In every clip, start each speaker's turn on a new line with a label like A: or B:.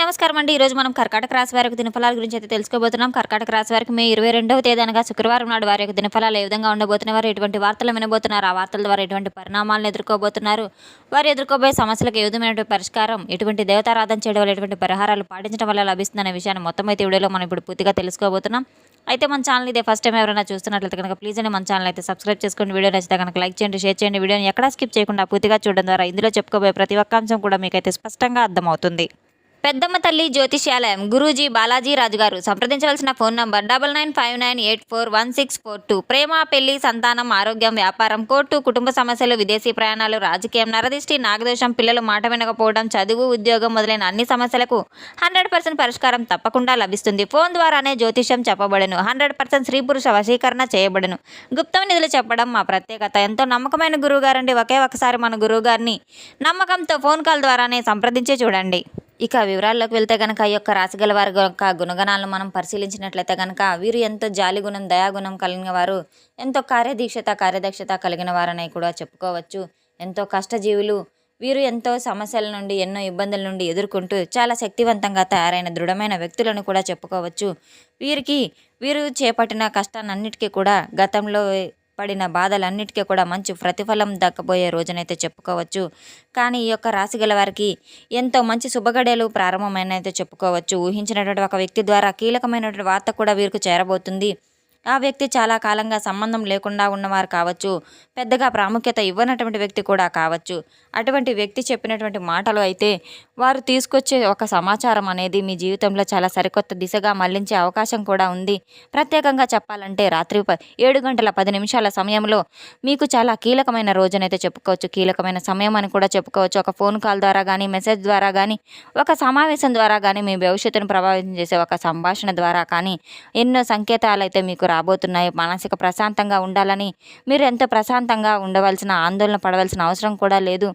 A: నమస్కారం అండి. ఈరోజు మనం కర్కాటక రాశి వారి యొక్క దినఫలాల గురించి అయితే తెలుసుకోబోతున్నాం. కర్కాటక రాశి వారికి మే 22వ తేదీ అనగా శుక్రవారం నాడు వారి యొక్క దినఫలాలు ఏ విధంగా ఉండబోతున్నాయి, వారు ఎటువంటి వార్తలు వినబోతున్నారు, ఆ వార్తల ద్వారా ఎటువంటి పరిణామాలను ఎదుర్కోబోతున్నారు, వారు ఎదుర్కోబోయే సమస్యలకు ఏ విధమైనటువంటి పరిష్కారం, ఎటువంటి దేవతారాధన చేయడం వల్ల ఎటువంటి పరిహారాలు పాటించడం వల్ల లభిస్తుందనే విషయాన్ని మొత్తం అయితే వీడియోలో మనం ఇప్పుడు పూర్తిగా తెలుసుకోబోతున్నాం. అయితే మన ఛానల్ ఇదే ఫస్ట్ టైం ఎవరైనా చూస్తున్నట్లయితే కనుక ప్లీజ్ అని మన ఛానల్ అయితే సబ్స్క్రైబ్ చేసుకోండి. వీడియో నచ్చితే కనుక లైక్ చేయండి, షేర్ చేయండి. వీడియోని ఎక్కడా స్కిప్ చేయకుండా పూర్తిగా చూడడం ద్వారా ఇందులో చెప్పుకోబోయే ప్రతి ఒక్క అంశం కూడా మీకైతే స్పష్టంగా అర్థమవుతుంది. పెద్దమ్మ తల్లి జ్యోతిష్యాలయం గురూజీ బాలాజీ రాజు గారు. సంప్రదించవలసిన ఫోన్ నంబర్ 9959841642. ప్రేమ, పెళ్లి, సంతానం, ఆరోగ్యం, వ్యాపారం, కోర్టు, కుటుంబ సమస్యలు, విదేశీ ప్రయాణాలు, రాజకీయం, నరదిష్టి, నాగదోషం, పిల్లలు మాట వినకపోవడం, చదువు, ఉద్యోగం మొదలైన అన్ని సమస్యలకు 100% పరిష్కారం తప్పకుండా లభిస్తుంది. ఫోన్ ద్వారానే జ్యోతిష్యం చెప్పబడను. 100% స్త్రీ పురుష వశీకరణ చేయబడను. గుప్తం నిధులు చెప్పడం మా ప్రత్యేకత. ఎంతో నమ్మకమైన గురువు గారండి. ఒకే ఒకసారి మన గురువు గారిని నమ్మకంతో ఫోన్ కాల్ ద్వారానే సంప్రదించి చూడండి. ఇక వివరాల్లోకి వెళ్తే కనుక ఈ యొక్క రాశి గల వారి యొక్క గుణగణాలను మనం పరిశీలించినట్లయితే కనుక వీరు ఎంతో జాలిగుణం, దయాగుణం కలిగిన వారు, ఎంతో కార్యదక్షత కలిగిన వారని కూడా చెప్పుకోవచ్చు. ఎంతో కష్టజీవులు వీరు. ఎంతో సమస్యల నుండి, ఎన్నో ఇబ్బందుల నుండి ఎదుర్కొంటూ చాలా శక్తివంతంగా తయారైన దృఢమైన వ్యక్తులను కూడా చెప్పుకోవచ్చు. వీరు చేపట్టిన కష్టాన్నిటికీ కూడా గతంలో పడిన బాధలన్నిటికీ కూడా మంచి ప్రతిఫలం దక్కబోయే రోజునైతే చెప్పుకోవచ్చు. కానీ ఈ యొక్క రాశి గల వారికి ఎంతో మంచి శుభగడియలు ప్రారంభమైనైతే చెప్పుకోవచ్చు. ఊహించినటువంటి ఒక వ్యక్తి ద్వారా కీలకమైనటువంటి వార్త కూడా వీరికి చేరబోతుంది. ఆ వ్యక్తి చాలా కాలంగా సంబంధం లేకుండా ఉన్నవారు కావచ్చు, పెద్దగా ప్రాముఖ్యత ఇవ్వనటువంటి వ్యక్తి కూడా కావచ్చు. అటువంటి వ్యక్తి చెప్పినటువంటి మాటలు అయితే వారు తీసుకొచ్చే ఒక సమాచారం అనేది మీ జీవితంలో చాలా సరికొత్త దిశగా మళ్లించే అవకాశం కూడా ఉంది. ప్రత్యేకంగా చెప్పాలంటే రాత్రి 7:10 సమయంలో మీకు చాలా కీలకమైన రోజునైతే చెప్పుకోవచ్చు. కీలకమైన సమయం అని కూడా చెప్పుకోవచ్చు. ఒక ఫోన్ కాల్ ద్వారా కానీ, మెసేజ్ ద్వారా కానీ, ఒక సమావేశం ద్వారా కానీ, మీ భవిష్యత్తును ప్రభావితం చేసే ఒక సంభాషణ ద్వారా కానీ ఎన్నో సంకేతాలు అయితే మీకు రాబోతున్నాయి. మానసిక ప్రశాంతంగా ఉండాలని, మీరు ఎంతో ప్రశాంతంగా ఉండవలసిన, ఆందోళన పడవలసిన అవసరం కూడా లేదు.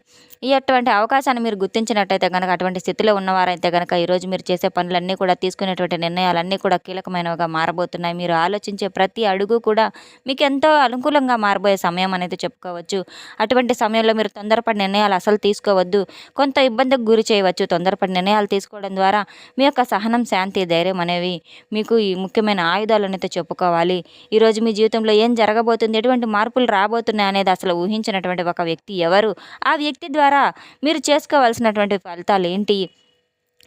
A: అటువంటి అవకాశాన్ని మీరు గుర్తించినట్టయితే కనుక, అటువంటి స్థితిలో ఉన్నవారైతే కనుక ఈరోజు మీరు చేసే పనులన్నీ కూడా, తీసుకునేటువంటి నిర్ణయాలన్నీ కూడా కీలకమైనవిగా మారబోతున్నాయి. మీరు ఆలోచించే ప్రతి అడుగు కూడా మీకు ఎంతో అనుకూలంగా మారబోయే సమయం అనేది చెప్పుకోవచ్చు. అటువంటి సమయంలో మీరు తొందరపడి నిర్ణయాలు అసలు తీసుకోవద్దు. కొంత ఇబ్బందికి గురి చేయవచ్చు. తొందరపడి నిర్ణయాలు తీసుకోవడం ద్వారా మీ యొక్క సహనం, శాంతి, ధైర్యం అనేవి మీకు ఈ ముఖ్యమైన ఆయుధాలు అయితే చెప్పుకోవాలి. ఈరోజు మీ జీవితంలో ఏం జరగబోతుంది, ఎటువంటి మార్పులు రాబోతున్నాయి అనేది అసలు ఊహించినటువంటి ఒక వ్యక్తి ఎవరు, ఆ వ్యక్తి ద్వారా మీరు చేసుకోవాల్సినటువంటి ఫలితాలు ఏంటి,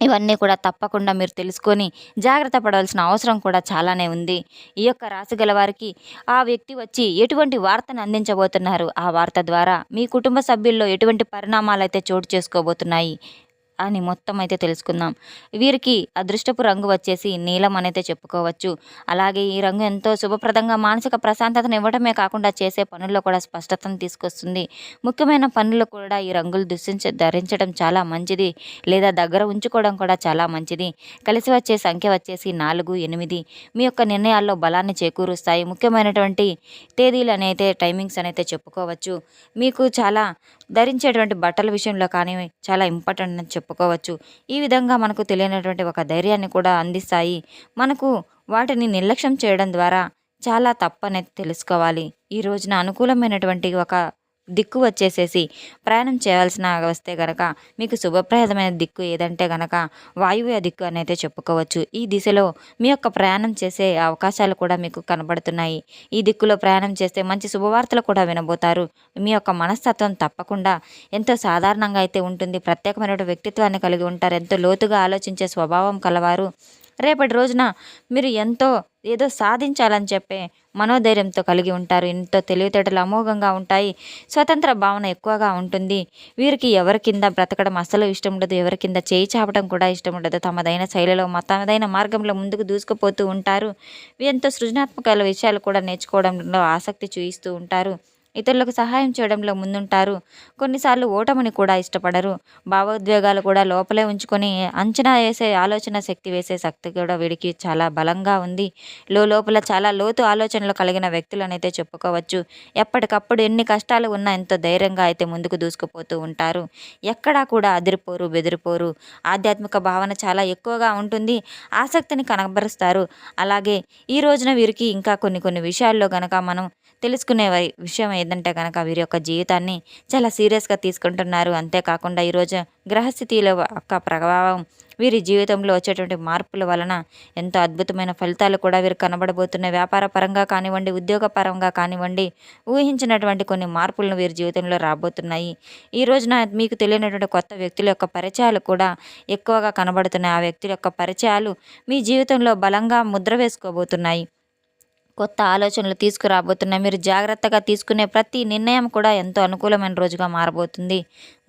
A: ఇవన్నీ కూడా తప్పకుండా మీరు తెలుసుకొని జాగ్రత్త పడవలసిన అవసరం కూడా చాలానే ఉంది. ఈ యొక్క రాశి గల వారికి ఆ వ్యక్తి వచ్చి ఎటువంటి వార్తను అందించబోతున్నారు, ఆ వార్త ద్వారా మీ కుటుంబ సభ్యుల్లో ఎటువంటి పరిణామాలు అయితే చోటు చేసుకోబోతున్నాయి అని మొత్తం అయితే తెలుసుకుందాం. వీరికి అదృష్టపు రంగు వచ్చేసి నీలం అనేది చెప్పుకోవచ్చు. అలాగే ఈ రంగు ఎంతో శుభప్రదంగా మానసిక ప్రశాంతతను ఇవ్వడమే కాకుండా చేసే పనుల్లో కూడా స్పష్టతను తీసుకొస్తుంది. ముఖ్యమైన పనులు కూడా ఈ రంగులు ధరించడం చాలా మంచిది, లేదా దగ్గర ఉంచుకోవడం కూడా చాలా మంచిది. కలిసి వచ్చే సంఖ్య వచ్చేసి 4, 8. మీ యొక్క నిర్ణయాల్లో బలాన్ని చేకూరుస్తాయి. ముఖ్యమైనటువంటి తేదీలు అనేది, టైమింగ్స్ అనేది చెప్పుకోవచ్చు. మీకు చాలా ధరించేటువంటి బట్టల విషయంలో కానీ చాలా ఇంపార్టెంట్ అని చెప్పుకోవచ్చు. ఈ విధంగా మనకు తెలియనటువంటి ఒక ధైర్యాన్ని కూడా అందిస్తాయి. మనకు వాటిని నిర్లక్ష్యం చేయడం ద్వారా చాలా తప్పనేది తెలుసుకోవాలి. ఈ రోజున అనుకూలమైనటువంటి ఒక దిక్కు వచ్చేసేసి ప్రయాణం చేయాల్సిన వస్తే గనక మీకు శుభప్రదమైన దిక్కు ఏదంటే గనక వాయువ్య దిక్కు అనేది చెప్పుకోవచ్చు. ఈ దిశలో మీ యొక్క ప్రయాణం చేసే అవకాశాలు కూడా మీకు కనబడుతున్నాయి. ఈ దిక్కులో ప్రయాణం చేస్తే మంచి శుభవార్తలు కూడా వినబోతారు. మీ యొక్క మనస్తత్వం తప్పకుండా ఎంతో సాధారణంగా అయితే ఉంటుంది. ప్రత్యేకమైన వ్యక్తిత్వాన్ని కలిగి ఉంటారు. ఎంతో లోతుగా ఆలోచించే స్వభావం కలవారు. రేపటి రోజున మీరు ఏదో సాధించాలని చెప్పే మనోధైర్యంతో కలిగి ఉంటారు. ఎంతో తెలివితేటలు అమోఘంగా ఉంటాయి. స్వతంత్ర భావన ఎక్కువగా ఉంటుంది. వీరికి ఎవరి కింద బ్రతకడం అస్సలు ఇష్టం ఉండదు. ఎవరి కింద చేయి చాపడం కూడా ఇష్టం ఉండదు. తమదైన శైలిలో, తమదైన మార్గంలో ముందుకు దూసుకుపోతూ ఉంటారు. ఎంతో సృజనాత్మక విషయాలు కూడా నేర్చుకోవడంలో ఆసక్తి చూపిస్తూ ఉంటారు. ఇతరులకు సహాయం చేయడంలో ముందుంటారు. కొన్నిసార్లు ఓటమిని కూడా ఇష్టపడరు. భావోద్వేగాలు కూడా లోపలే ఉంచుకొని అంచనా వేసే, ఆలోచన శక్తి వేసే శక్తి కూడా వీడికి చాలా బలంగా ఉంది. లోపల చాలా లోతు ఆలోచనలు కలిగిన వ్యక్తులనైతే చెప్పుకోవచ్చు. ఎప్పటికప్పుడు ఎన్ని కష్టాలు ఉన్నా ఎంతో ధైర్యంగా అయితే ముందుకు దూసుకుపోతూ ఉంటారు. ఎక్కడా కూడా అదిరిపోరు, బెదిరిపోరు. ఆధ్యాత్మిక భావన చాలా ఎక్కువగా ఉంటుంది. ఆసక్తిని కనబరుస్తారు. అలాగే ఈ రోజున వీరికి ఇంకా కొన్ని విషయాల్లో గనక మనం తెలుసుకునే విషయం ఏంటంటే కనుక వీరి యొక్క జీవితాన్ని చాలా సీరియస్గా తీసుకుంటున్నారు. అంతేకాకుండా ఈరోజు గ్రహస్థితిలో యొక్క ప్రభావం వీరి జీవితంలో వచ్చేటువంటి మార్పుల వలన ఎంతో అద్భుతమైన ఫలితాలు కూడా వీరు కనబడబోతున్నాయి. వ్యాపార పరంగా కానివ్వండి, ఉద్యోగ పరంగా కానివ్వండి, ఊహించినటువంటి కొన్ని మార్పులను వీరి జీవితంలో రాబోతున్నాయి. ఈ రోజున మీకు తెలియనటువంటి కొత్త వ్యక్తుల యొక్క పరిచయాలు కూడా ఎక్కువగా కనబడుతున్నాయి. ఆ వ్యక్తుల యొక్క పరిచయాలు మీ జీవితంలో బలంగా ముద్ర వేసుకోబోతున్నాయి. కొత్త ఆలోచనలు తీసుకురాబోతున్నాయి. మీరు జాగ్రత్తగా తీసుకునే ప్రతి నిర్ణయం కూడా ఎంతో అనుకూలమైన రోజుగా మారబోతుంది.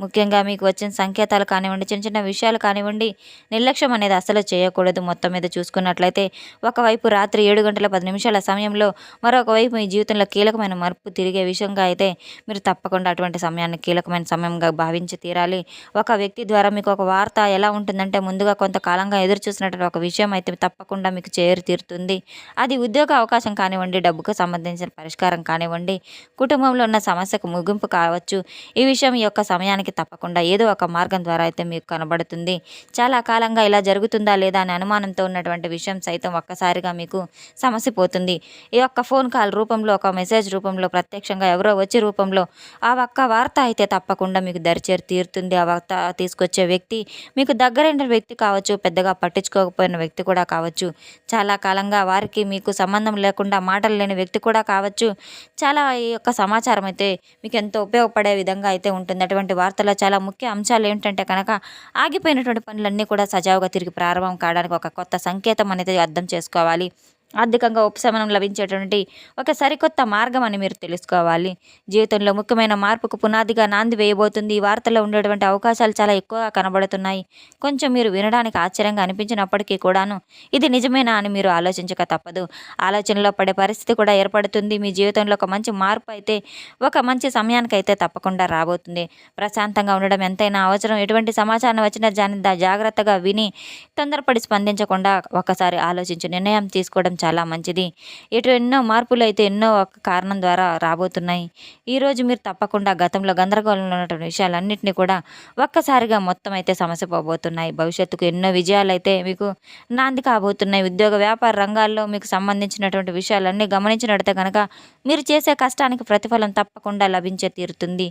A: ముఖ్యంగా మీకు వచ్చిన సంకేతాలు కానివ్వండి, చిన్న చిన్న విషయాలు కానివ్వండి, నిర్లక్ష్యం అనేది అసలు చేయకూడదు. మొత్తం మీద చూసుకున్నట్లయితే ఒకవైపు రాత్రి 7:10 సమయంలో మరొక వైపు మీ జీవితంలో కీలకమైన మార్పు తిరిగే విషయంగా అయితే మీరు తప్పకుండా అటువంటి సమయాన్ని కీలకమైన సమయంగా భావించి తీరాలి. ఒక వ్యక్తి ద్వారా మీకు ఒక వార్త ఎలా ఉంటుందంటే ముందుగా కొంతకాలంగా ఎదురు చూసినటువంటి ఒక విషయం అయితే తప్పకుండా మీకు చేరి తీరుతుంది. అది ఉద్యోగ అవకాశం కానివ్వండి, డబ్బుకు సంబంధించిన పరిష్కారం కానివ్వండి, కుటుంబంలో ఉన్న సమస్యకు ముగింపు కావచ్చు. ఈ విషయం ఈ యొక్క సమయానికి తప్పకుండా ఏదో ఒక మార్గం ద్వారా అయితే మీకు కనబడుతుంది. చాలా కాలంగా ఇలా జరుగుతుందా లేదా అనే అనుమానంతో ఉన్నటువంటి విషయం సైతం ఒక్కసారిగా మీకు సమసిపోతుంది. ఈ యొక్క ఫోన్ కాల్ రూపంలో, ఒక మెసేజ్ రూపంలో, ప్రత్యక్షంగా ఎవరో వచ్చే రూపంలో ఆ ఒక్క వార్త అయితే తప్పకుండా మీకు దరిచేరి తీరుతుంది. ఆ వార్త తీసుకొచ్చే వ్యక్తి మీకు దగ్గరైన వ్యక్తి కావచ్చు, పెద్దగా పట్టించుకోకపోయిన వ్యక్తి కూడా కావచ్చు, చాలా కాలంగా వారికి మీకు సంబంధం లేకుండా మాటలు లేని వ్యక్తి కూడా కావచ్చు. చాలా ఈ యొక్క సమాచారం అయితే మీకు ఎంతో ఉపయోగపడే విధంగా అయితే ఉంటుంది. అటువంటి వార్తలో చాలా ముఖ్య అంశాలు ఏంటంటే కనుక ఆగిపోయినటువంటి పనులన్నీ కూడా సజావుగా తిరిగి ప్రారంభం కావడానికి ఒక కొత్త సంకేతం అనేది అర్థం చేసుకోవాలి. ఆర్థికంగా ఉపశమనం లభించేటువంటి ఒక సరికొత్త మార్గం అని మీరు తెలుసుకోవాలి. జీవితంలో ముఖ్యమైన మార్పుకు పునాదిగా నాంది వేయబోతుంది. ఈ వార్తలో ఉండేటువంటి అవకాశాలు చాలా ఎక్కువగా కనబడుతున్నాయి. కొంచెం మీరు వినడానికి ఆశ్చర్యంగా అనిపించినప్పటికీ కూడాను ఇది నిజమేనా అని మీరు ఆలోచించక తప్పదు. ఆలోచనలో పడే పరిస్థితి కూడా ఏర్పడుతుంది. మీ జీవితంలో ఒక మంచి మార్పు అయితే ఒక మంచి సమయానికైతే తప్పకుండా రాబోతుంది. ప్రశాంతంగా ఉండడం ఎంతైనా అవసరం. ఎటువంటి సమాచారం వచ్చినా జాగ్రత్తగా విని తొందరపడి స్పందించకుండా ఒకసారి ఆలోచించి నిర్ణయం తీసుకోవడం చాలా మంచిది. ఎన్నో మార్పులు అయితే ఎన్నో ఒక కారణం ద్వారా రాబోతున్నాయి. ఈరోజు మీరు తప్పకుండా గతంలో గందరగోళంలో ఉన్నటువంటి విషయాలన్నింటినీ కూడా ఒక్కసారిగా మొత్తం అయితే సమసిపోబోతున్నాయి. భవిష్యత్తుకు ఎన్నో విజయాలు అయితే మీకు నాంది కాబోతున్నాయి. ఉద్యోగ వ్యాపార రంగాల్లో మీకు సంబంధించినటువంటి విషయాలన్నీ గమనించినట్లయితే కనుక మీరు చేసే కష్టానికి ప్రతిఫలం తప్పకుండా లభించే తీరుతుంది.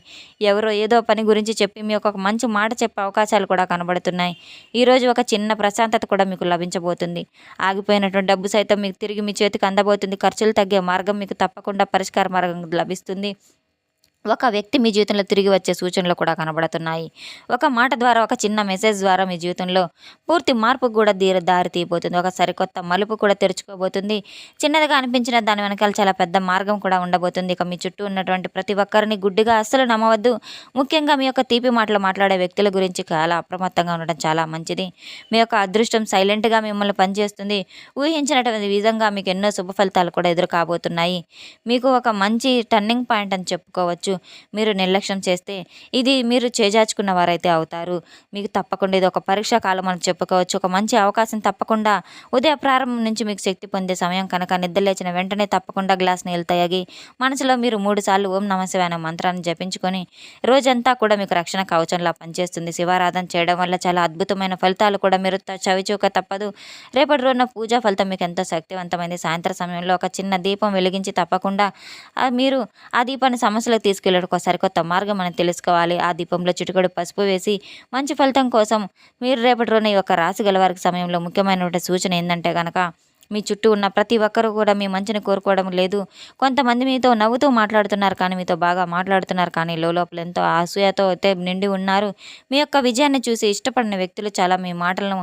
A: ఎవరో ఏదో పని గురించి చెప్పి మీకు ఒక మంచి మాట చెప్పే అవకాశాలు కూడా కనబడుతున్నాయి. ఈరోజు ఒక చిన్న ప్రశాంతత కూడా మీకు లభించబోతుంది. ఆగిపోయినటువంటి డబ్బు సైతం మీకు తిరిగి మీ చేతికి అందబోతుంది. ఖర్చులు తగ్గే మార్గం మీకు తప్పకుండా పరిష్కార మార్గం లభిస్తుంది. ఒక వ్యక్తి మీ జీవితంలో తిరిగి వచ్చే సూచనలు కూడా కనబడుతున్నాయి. ఒక మాట ద్వారా, ఒక చిన్న మెసేజ్ ద్వారా మీ జీవితంలో పూర్తి మార్పుకు కూడా దారి తీయబోతుంది. ఒక సరికొత్త మలుపు కూడా తెరుచుకోబోతుంది. చిన్నదిగా అనిపించిన దాని వెనకాల చాలా పెద్ద మార్గం కూడా ఉండబోతుంది. ఇక మీ చుట్టూ ఉన్నటువంటి ప్రతి ఒక్కరిని గుడ్డిగా అస్సలు నమ్మవద్దు. ముఖ్యంగా మీ యొక్క తీపి మాటలు మాట్లాడే వ్యక్తుల గురించి చాలా అప్రమత్తంగా ఉండడం చాలా మంచిది. మీ యొక్క అదృష్టం సైలెంట్గా మిమ్మల్ని పనిచేస్తుంది. ఊహించినటువంటి విధంగా మీకు ఎన్నో శుభ ఫలితాలు కూడా ఎదురు కాబోతున్నాయి. మీకు ఒక మంచి టర్నింగ్ పాయింట్ అని చెప్పుకోవచ్చు. మీరు నిర్లక్ష్యం చేస్తే ఇది మీరు చేజార్చుకున్న వారైతే అవుతారు. మీకు తప్పకుండా ఇది ఒక పరీక్షా కాలం అని చెప్పుకోవచ్చు. ఒక మంచి అవకాశం తప్పకుండా ఉదయ ప్రారంభం నుంచి మీకు శక్తి పొందే సమయం కనుక నిద్రలేచిన వెంటనే తప్పకుండా గ్లాస్ నీళ్ళు తాగి మనసులో మీరు 3 సార్లు ఓం నమః శివాయ అనే మంత్రాన్ని జపించుకొని రోజంతా కూడా మీకు రక్షణ కవచంలా పనిచేస్తుంది. శివారాధన చేయడం వల్ల చాలా అద్భుతమైన ఫలితాలు కూడా మీరు చవిచూక తప్పదు. రేపటి రోజున పూజా ఫలితం మీకు ఎంతో శక్తివంతమైంది. సాయంత్రం సమయంలో ఒక చిన్న దీపం వెలిగించి తప్పకుండా మీరు ఆ దీపాన్ని సమస్యలకు తీసుకెళ్ళి ఒక సరికొత్త మార్గం అని తెలుసుకోవాలి. ఆ దీపంలో చిటికెడు పసుపు వేసి మంచి ఫలితం కోసం మీరు రేపటి రోజున ఈ యొక్క రాశి గల వారికి సమయంలో ముఖ్యమైనటువంటి సూచన ఏంటంటే కనుక మీ చుట్టూ ఉన్న ప్రతి ఒక్కరూ కూడా మీ మంచిని కోరుకోవడం లేదు. కొంతమంది మీతో నవ్వుతూ మాట్లాడుతున్నారు, కానీ మీతో బాగా మాట్లాడుతున్నారు, కానీ లోపల ఎంతో అసూయతో అయితే నిండి ఉన్నారు. మీ యొక్క విజయాన్ని చూసి ఇష్టపడిన వ్యక్తులు చాలా మీ మాటలను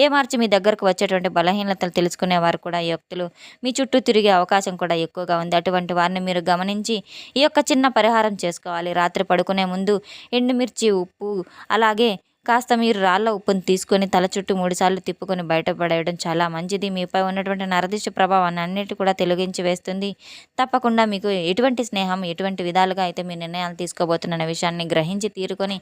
A: ఏమార్చి మీ దగ్గరకు వచ్చేటువంటి బలహీనతలు తెలుసుకునేవారు కూడా ఈ వ్యక్తులు మీ చుట్టూ తిరిగే అవకాశం కూడా ఎక్కువగా ఉంది. అటువంటి వారిని మీరు గమనించి ఈ యొక్క చిన్న పరిహారం చేసుకోవాలి. రాత్రి పడుకునే ముందు ఎండుమిర్చి, ఉప్పు, అలాగే కాస్త మీరు రాళ్ళ ఉప్పును తీసుకొని తల చుట్టూ 3 సార్లు తిప్పుకొని బయటపడేయడం చాలా మంచిది. మీపై ఉన్నటువంటి నరదిష్టి ప్రభావాన్ని అన్నిటి కూడా తొలగించి వేస్తుంది. తప్పకుండా మీకు ఎటువంటి స్నేహం, ఎటువంటి విధాలుగా అయితే మీ నిర్ణయాలు తీసుకోబోతున్న విషయాన్ని గ్రహించి తీరుకొని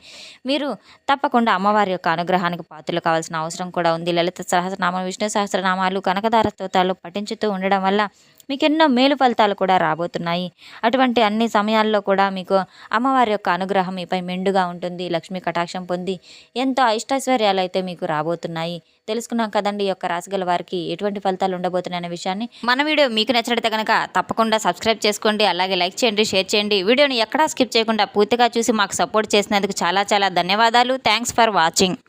A: మీరు తప్పకుండా అమ్మవారి యొక్క అనుగ్రహానికి పాత్రలు కావాల్సిన అవసరం కూడా ఉంది. లలిత సహస్రనామం, విష్ణు సహస్రనామాలు, కనకదార స్తోత్రాలు పఠించుతూ ఉండడం వల్ల మీకు ఎన్నో మేలు ఫలితాలు కూడా రాబోతున్నాయి. అటువంటి అన్ని సమయాల్లో కూడా మీకు అమ్మవారి యొక్క అనుగ్రహం మీపై మెండుగా ఉంటుంది. లక్ష్మీ కటాక్షం పొంది ఎంతో అష్టైశ్వర్యాలు అయితే మీకు రాబోతున్నాయి. తెలుసుకున్నాం కదండి ఈ యొక్క రాశిగల వారికి ఎటువంటి ఫలితాలు ఉండబోతున్నాయి అనే విషయాన్ని. మన వీడియో మీకు నచ్చినట్లయితే కనుక తప్పకుండా సబ్స్క్రైబ్ చేసుకోండి. అలాగే లైక్ చేయండి, షేర్ చేయండి. వీడియోని ఎక్కడా స్కిప్ చేయకుండా పూర్తిగా చూసి మాకు సపోర్ట్ చేసినందుకు చాలా చాలా ధన్యవాదాలు. Thanks for watching.